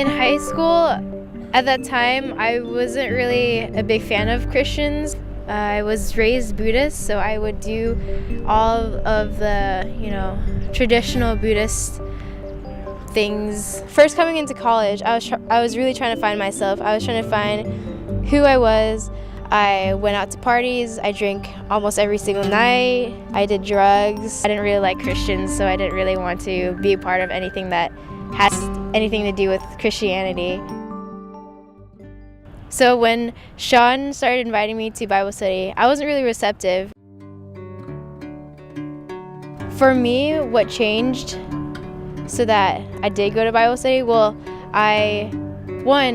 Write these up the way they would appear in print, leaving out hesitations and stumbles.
In high school, at that time, I wasn't really a big fan of Christians. I was raised Buddhist, so I would do all of the, traditional Buddhist things. First coming into college, I was really trying to find myself. I was trying to find who I was. I went out to parties. I drank almost every single night. I did drugs. I didn't really like Christians, so I didn't really want to be a part of anything that has anything to do with Christianity. So when Sean started inviting me to Bible study, I wasn't really receptive. For me, what changed so that I did go to Bible study, one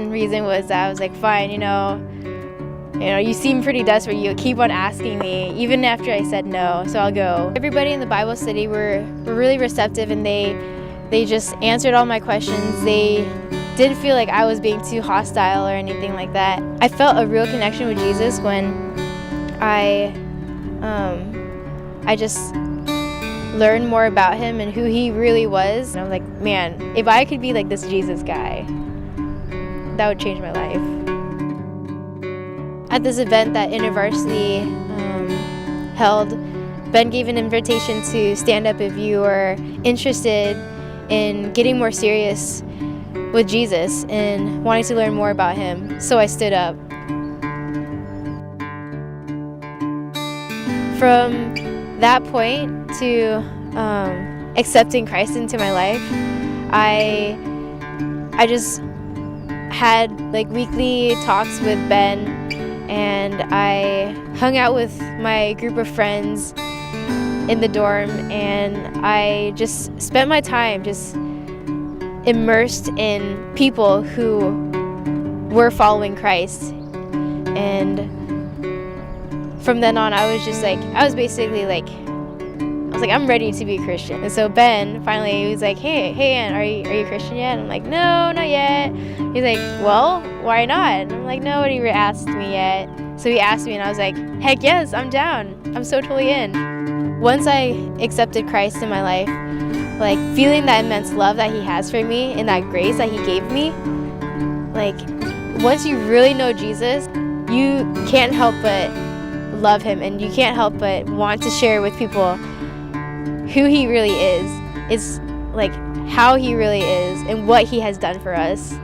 reason was that I was like, fine, you seem pretty desperate. You keep on asking me, even after I said no, so I'll go. Everybody in the Bible study were really receptive, and they just answered all my questions. They didn't feel like I was being too hostile or anything like that. I felt a real connection with Jesus when I just learned more about him and who he really was. And I was like, man, if I could be like this Jesus guy, that would change my life. At this event that InterVarsity held, Ben gave an invitation to stand up if you are interested in getting more serious with Jesus and wanting to learn more about him. So I stood up. From that point to accepting Christ into my life, I just had weekly talks with Ben, and I hung out with my group of friends in the dorm, and I just spent my time just immersed in people who were following Christ. And from then on, I was basically I'm ready to be a Christian. And so Ben finally, he was like, hey Ann, are you a Christian yet? And I'm like, no, not yet. He's like, well, why not? And I'm like, nobody asked me yet. So he asked me, and I was like, heck yes, I'm down. I'm so totally in. Once I accepted Christ in my life, feeling that immense love that he has for me and that grace that he gave me, once you really know Jesus, you can't help but love him, and you can't help but want to share with people who he really is how he really is and what he has done for us.